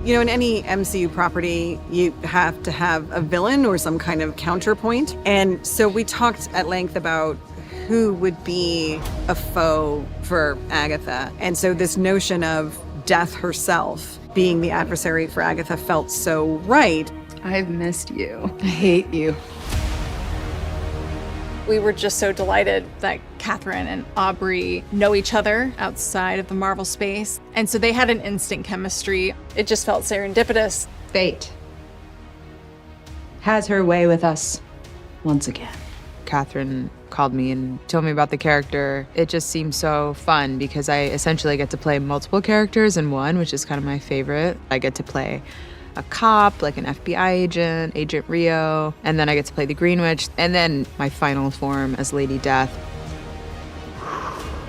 You know, in any MCU property, you have to have a villain or some kind of counterpoint. And so we talked at length about who would be a foe for Agatha. And so this notion of Death herself being the adversary for Agatha felt so right. I've missed you. I hate you. We were just so delighted that Kathryn and Aubrey know each other outside of the Marvel space. And so they had an instant chemistry. It just felt serendipitous. Fate has her way with us once again. Kathryn called me and told me about the character. It just seemed so fun because I essentially get to play multiple characters in one, which is kind of my favorite. I get to play a cop, like an FBI agent, Agent Rio, and then I get to play the Green Witch, and then my final form as Lady Death.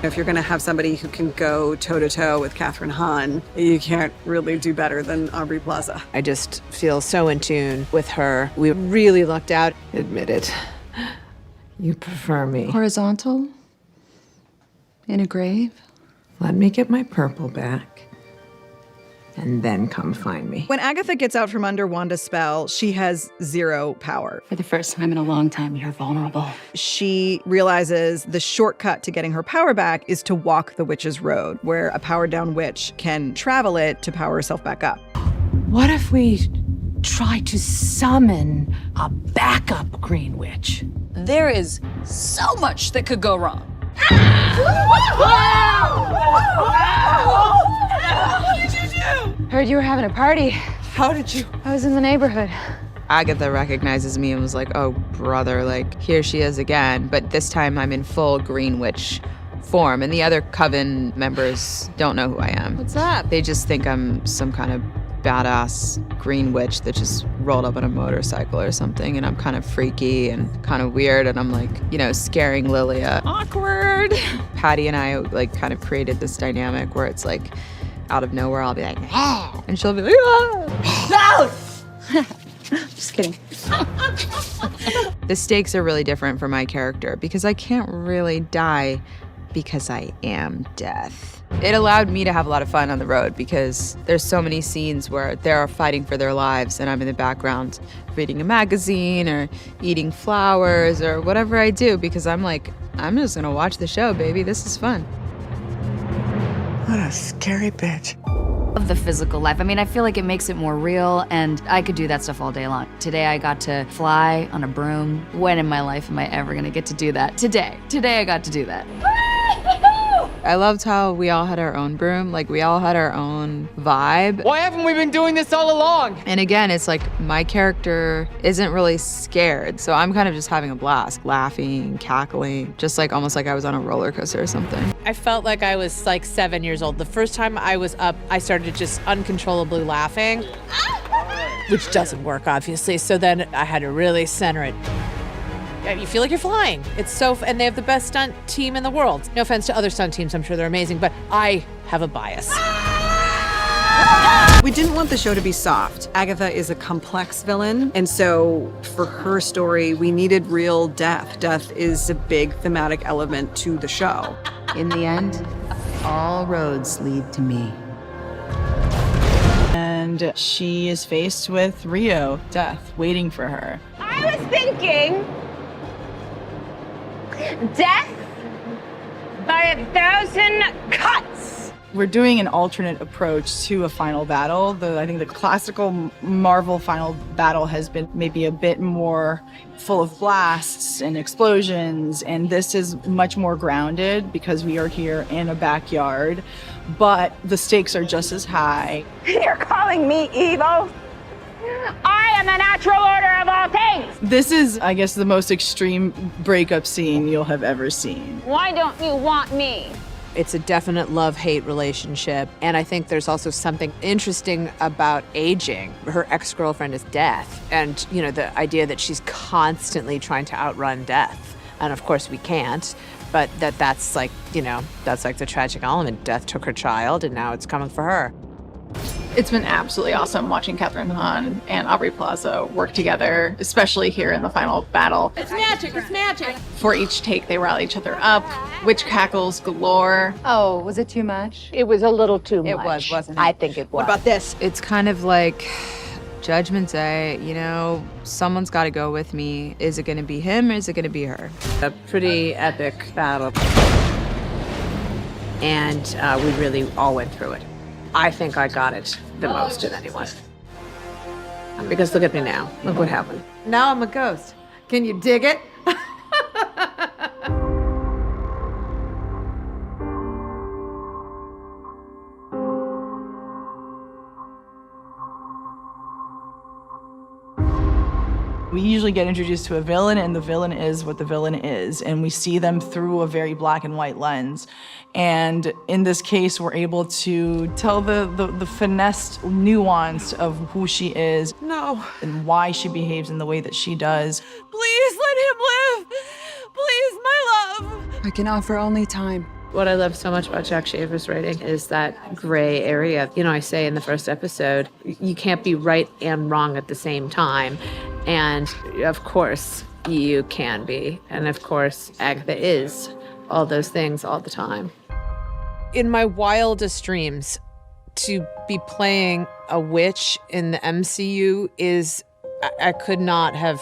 If you're going to have somebody who can go toe-to-toe with Kathryn Hahn, you can't really do better than Aubrey Plaza. I just feel so in tune with her. We really lucked out. Admit it. You prefer me. Horizontal? In a grave? Let me get my purple back, and then come find me. When Agatha gets out from under Wanda's spell, she has zero power. For the first time in a long time, you're vulnerable. She realizes the shortcut to getting her power back is to walk the witch's road, where a powered-down witch can travel it to power herself back up. What if we try to summon a backup Green Witch? There is so much that could go wrong. What did you do? Heard you were having a party. How did you? I was in the neighborhood. Agatha recognizes me and was like, oh, brother, like, here she is again. But this time I'm in full Green Witch form, and the other Coven members don't know who I am. What's up? They just think I'm some kind of badass Green Witch that just rolled up on a motorcycle or something, and I'm kind of freaky and kind of weird, and I'm like, you know, scaring Lilia. Awkward. Patty and I like kind of created this dynamic where it's like, out of nowhere, I'll be like, ah! And she'll be like, ah! Just kidding. The stakes are really different for my character because I can't really die because I am Death. It allowed me to have a lot of fun on the road because there's so many scenes where they're fighting for their lives and I'm in the background reading a magazine or eating flowers or whatever I do because I'm like, I'm just gonna watch the show, baby. This is fun. What a scary bitch. Of the physical life. I mean, I feel like it makes it more real, and I could do that stuff all day long. Today I got to fly on a broom. When in my life am I ever gonna get to do that? Today I got to do that. I loved how we all had our own broom, like we all had our own vibe. Why haven't we been doing this all along? And again, it's like my character isn't really scared, so I'm kind of just having a blast, laughing, cackling, just like almost like I was on a roller coaster or something. I felt like I was like 7 years old. The first time I was up, I started just uncontrollably laughing, which doesn't work, obviously. So then I had to really center it. You feel like you're flying. It's so, and they have the best stunt team in the world. No offense to other stunt teams, I'm sure they're amazing, but I have a bias. We didn't want the show to be soft. Agatha is a complex villain, and so for her story, we needed real death. Death is a big thematic element to the show. In the end, all roads lead to me. And she is faced with Rio, death, waiting for her. I was thinking death by 1,000 cuts. We're doing an alternate approach to a final battle. I think the classical Marvel final battle has been maybe a bit more full of blasts and explosions, and this is much more grounded because we are here in a backyard, but the stakes are just as high. You're calling me evil? I am the natural order of all things. This is, I guess, the most extreme breakup scene you'll have ever seen. Why don't you want me? It's a definite love-hate relationship, and I think there's also something interesting about aging. Her ex-girlfriend is Death, and you know, the idea that she's constantly trying to outrun Death. And of course we can't, but that's like, you know, that's like the tragic element. Death took her child, and now it's coming for her. It's been absolutely awesome watching Kathryn Hahn and Aubrey Plaza work together, especially here in the final battle. It's magic, it's magic. For each take, they rally each other up, witch cackles galore. Oh, was it too much? It was a little too much. It was, wasn't it? I think it was. this? It's kind of like Judgment Day, you know, someone's got to go with me. Is it going to be him or is it going to be her? A pretty epic battle. And we really all went through it. I think I got it the most of anyone. Because look at me now. Look what happened. Now I'm a ghost. Can you dig it? We usually get introduced to a villain, and the villain is what the villain is, and we see them through a very black and white lens. And in this case, we're able to tell the finessed nuance of who she is. No. And why she behaves in the way that she does. Please let him live. Please, my love. I can offer only time. What I love so much about Jack Shaver's writing is that gray area. You know, I say in the first episode, you can't be right and wrong at the same time. And of course, you can be. And of course, Agatha is all those things all the time. In my wildest dreams, to be playing a witch in the MCU is, I could not have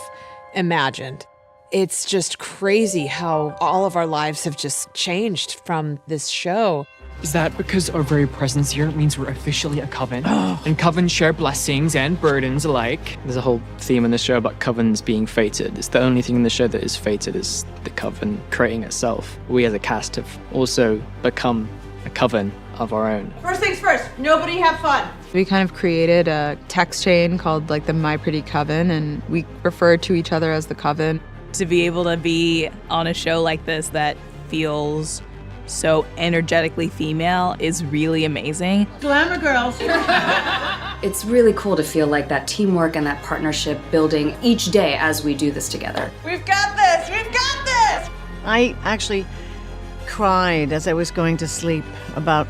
imagined. It's just crazy how all of our lives have just changed from this show. Is that because our very presence here means we're officially a coven? And covens share blessings and burdens alike? There's a whole theme in the show about covens being fated. It's the only thing in the show that is fated is the coven creating itself. We as a cast have also become a coven of our own. First things first, nobody have fun. We kind of created a text chain called like the My Pretty Coven, and we refer to each other as the Coven. To be able to be on a show like this that feels so energetically female is really amazing. Glamour girls. It's really cool to feel like that teamwork and that partnership building each day as we do this together. We've got this, we've got this. I actually cried as I was going to sleep about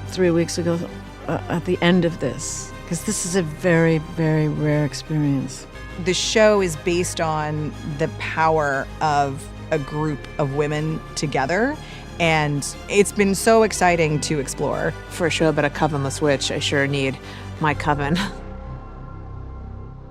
3 weeks ago at the end of this, because this is a very, very rare experience. The show is based on the power of a group of women together, and it's been so exciting to explore. For a show about a covenless witch, I sure need my coven.